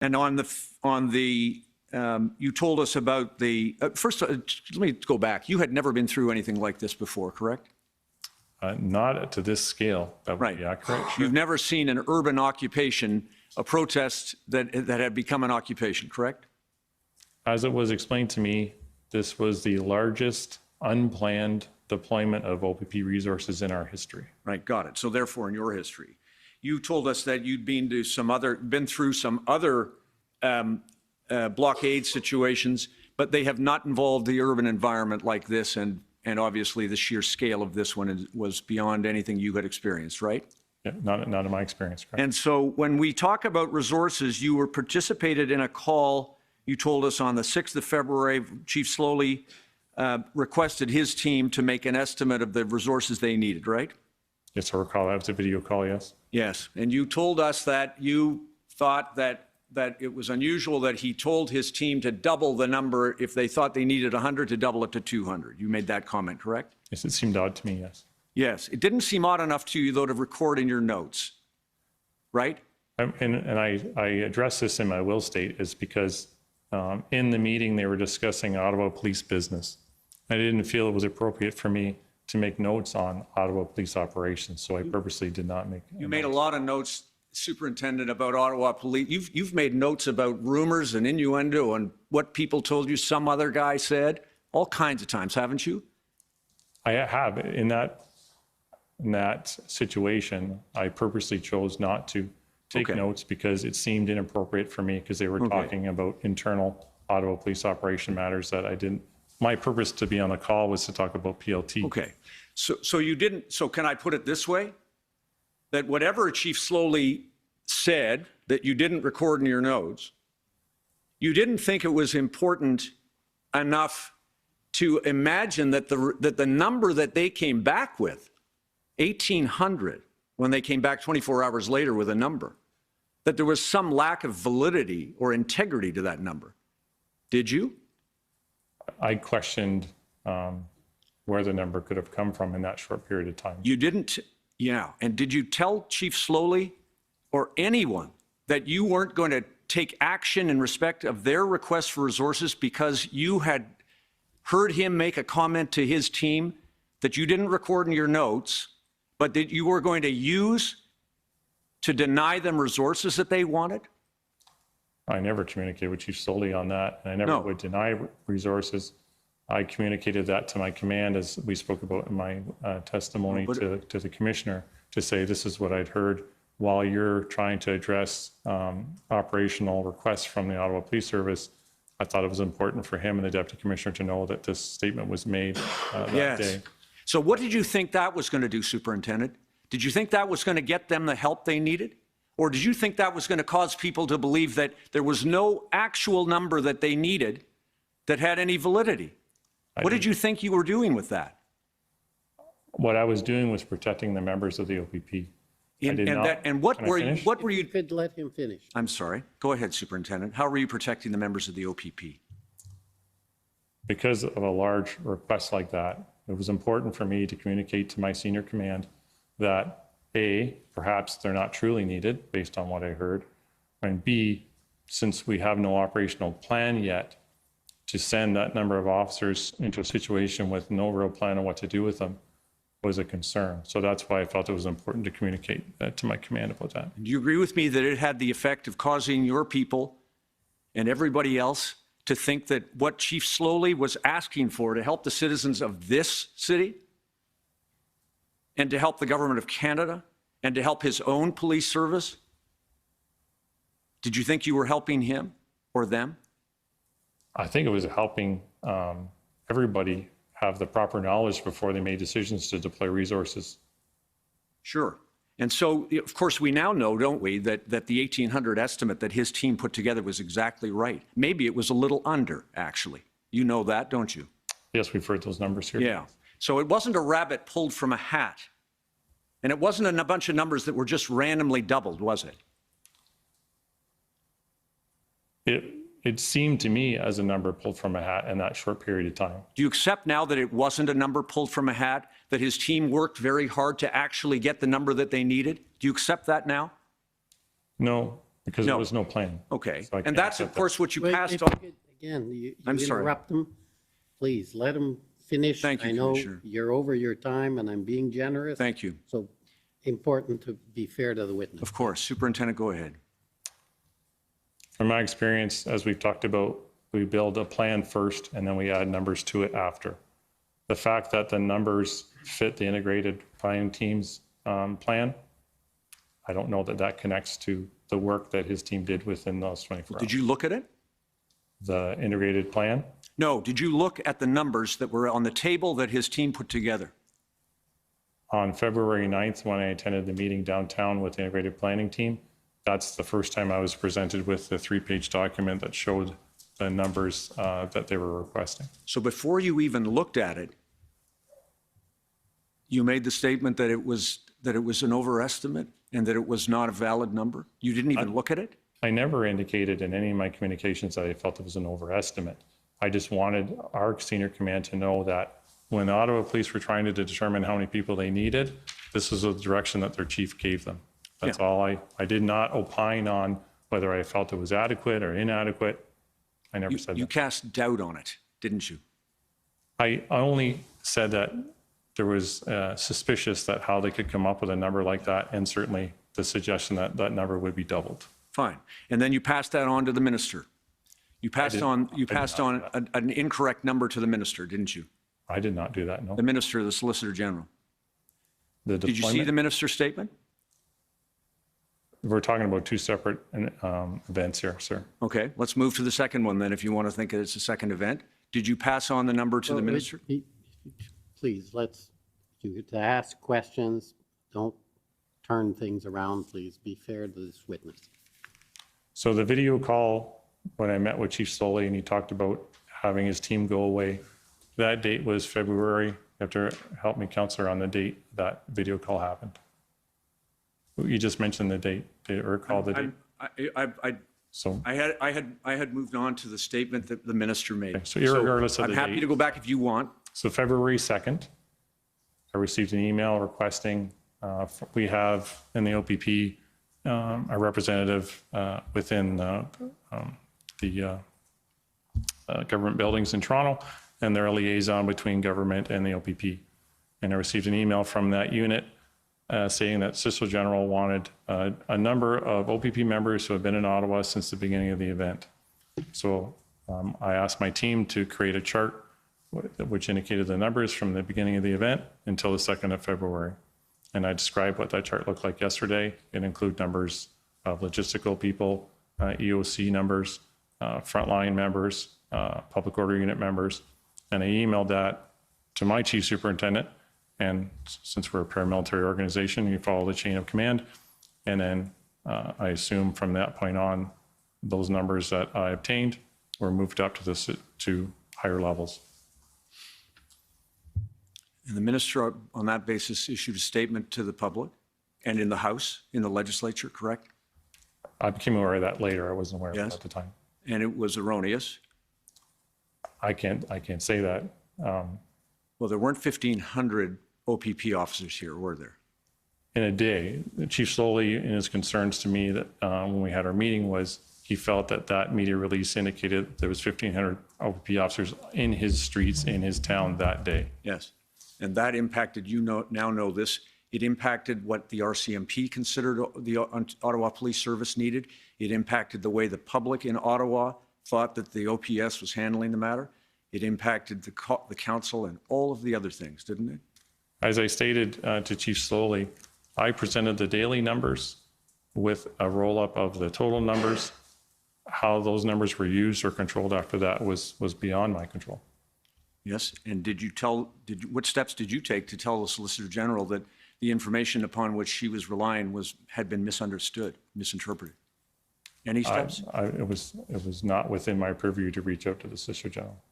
And on the you told us about the, first, let me go back. You had never been through anything like this before, correct? Not to this scale. That would be accurate. Sure. You've never seen an urban occupation, a protest that had become an occupation, correct? As it was explained to me, this was the largest unplanned deployment of OPP resources in our history. Right, got it. So therefore, in your history, you told us that you'd been through some other blockade situations, but they have not involved the urban environment like this, and obviously the sheer scale of this one was beyond anything you had experienced, right? Yeah, not in my experience. Correct. And so when we talk about resources, you were participated in a call, you told us on the 6th of February, Chief Sloly requested his team to make an estimate of the resources they needed, right? Yes, I recall that was a video call, yes. Yes, and you told us that you thought that it was unusual that he told his team to double the number if they thought they needed 100, to double it to 200. You made that comment, correct? Yes, it seemed odd to me, yes. Yes, it didn't seem odd enough to you, though, to record in your notes, right? And I address this in my will state is because in the meeting they were discussing Ottawa police business. I didn't feel it was appropriate for me to make notes on Ottawa police operations, so I purposely did not make. You made a lot of notes, Superintendent, about Ottawa police. You've made notes about rumors and innuendo and what people told you some other guy said, all kinds of times, haven't you? I have. In that situation, I purposely chose not to take notes because it seemed inappropriate for me because they were talking about internal Ottawa police operation matters that I didn't. My purpose to be on the call was to talk about PLT. Okay. So you didn't, so can I put it this way? That whatever Chief Sloly said that you didn't record in your notes, you didn't think it was important enough to imagine that the number that they came back with, 1,800, when they came back 24 hours later with a number, that there was some lack of validity or integrity to that number. Did you? I questioned where the number could have come from in that short period of time. You didn't, yeah. And did you tell Chief Sloly or anyone that you weren't going to take action in respect of their request for resources because you had heard him make a comment to his team that you didn't record in your notes, but that you were going to use to deny them resources that they wanted? I never communicated with Chief Sloly on that, and I never would deny resources. I communicated that to my command, as we spoke about in my testimony to the commissioner, to say this is what I'd heard while you're trying to address operational requests from the Ottawa Police Service. I thought it was important for him and the deputy commissioner to know that this statement was made that day. So what did you think that was going to do, Superintendent? Did you think that was going to get them the help they needed? Or did you think that was going to cause people to believe that there was no actual number that they needed that had any validity? What did you think you were doing with that? What I was doing was protecting the members of the OPP. What were you? You could let him finish. I'm sorry. Go ahead, Superintendent. How were you protecting the members of the OPP? Because of a large request like that, it was important for me to communicate to my senior command that A, perhaps they're not truly needed based on what I heard, and B, since we have no operational plan yet to send that number of officers into a situation with no real plan on what to do with them was a concern. So that's why I felt it was important to communicate to my command about that. Do you agree with me that it had the effect of causing your people and everybody else to think that what Chief Sloly was asking for to help the citizens of this city and to help the government of Canada and to help his own police service, did you think you were helping him or them? I think it was helping everybody have the proper knowledge before they made decisions to deploy resources. Sure. And so, of course, we now know, don't we, that the 1,800 estimate that his team put together was exactly right. Maybe it was a little under, actually. You know that, don't you? Yes, we've heard those numbers here. Yeah. So it wasn't a rabbit pulled from a hat. And it wasn't a bunch of numbers that were just randomly doubled, was it? It seemed to me as a number pulled from a hat in that short period of time. Do you accept now that it wasn't a number pulled from a hat, that his team worked very hard to actually get the number that they needed? Do you accept that now? No, because No. there was no plan. Okay. So I And can't that's, of accept that. course, what you Wait, passed if on. you could- Again, you I'm sorry. interrupt them. Please, let them finish. Thank you, I know Commissioner. you're over your time and I'm being generous. Thank you. So important to be fair to the witness. Of course. Superintendent, go ahead. From my experience, as we've talked about, we build a plan first and then we add numbers to it after. The fact that the numbers fit the integrated planning team's plan, I don't know that that connects to the work that his team did within those 24 hours. Did you look at it? The integrated plan, No. Did you look at the numbers that were on the table that his team put together? on February 9th, when I attended the meeting downtown with the integrated planning team, that's the first time I was presented with the 3-page document that showed the numbers that they were requesting. So before you even looked at it, you made the statement that it was an overestimate and that it was not a valid number? You didn't even look at it? I never indicated in any of my communications that I felt it was an overestimate. I just wanted our senior command to know that when the Ottawa Police were trying to determine how many people they needed, this was the direction that their chief gave them. That's Yeah. all. I did not opine on whether I felt it was adequate or inadequate. I never said You that. cast doubt on it, didn't you? I only said that there was suspicious that how they could come up with a number like that, and certainly the suggestion that that number would be doubled. Fine. And then you passed that on to the minister. You passed did- on I did not do an incorrect number to the minister, didn't you? I did not do that, no. The minister, the Solicitor General. The Did you see the deployment, minister's statement? we're talking about two separate events here, sir. Okay, let's move to the second one then, if you want to think it's a second event. Did you pass on the number to the minister? Please, to ask questions, don't turn things around, please. Be fair to this witness. So the video call, when I met with Chief Sloly and he talked about having his team go away, that date was February. You have to help me, Counselor, on the date that video call happened. You just mentioned the date. Do you recall the date? So, I had moved on to the statement that the minister made. so irregardless of I'm the happy date. to go back if you want. So February 2nd, I received an email requesting, we have in the OPP a representative within the government buildings in Toronto, and they're a liaison between government and the OPP. And I received an email from that unit saying that Solicitor General wanted a number of OPP members who have been in Ottawa since the beginning of the event. So I asked my team to create a chart which indicated the numbers from the beginning of the event until the 2nd of February. And I described what that chart looked like yesterday. It included numbers of logistical people, EOC numbers, frontline members, public order unit members. And I emailed that to my chief superintendent. And since we're a paramilitary organization, you follow the chain of command. And then I assume from that point on, those numbers that I obtained were moved up to higher levels. And the minister, on that basis, issued a statement to the public and in the House, in the legislature, correct? I became aware of that later. I wasn't aware of Yes. it at the time. And it was erroneous. I can't say that. Well, there weren't 1,500 OPP officers here, were there? In a day, Chief Sloly, in his concerns to me that when we had our meeting, was he felt that that media release indicated there was 1,500 OPP officers in his streets, in his town that day. Yes. And that impacted, now know this, it impacted what the RCMP considered the Ottawa Police Service needed. It impacted the way the public in Ottawa thought that the OPS was handling the matter. It impacted the council and all of the other things, didn't it? As I stated to Chief Sloly, I presented the daily numbers with a roll-up of the total numbers. How those numbers were used or controlled after that was beyond my control. Yes. And what steps did you take to tell the Solicitor General that the information upon which she was relying had been misunderstood, misinterpreted? Any steps? It was not within my purview to reach out to the Solicitor General.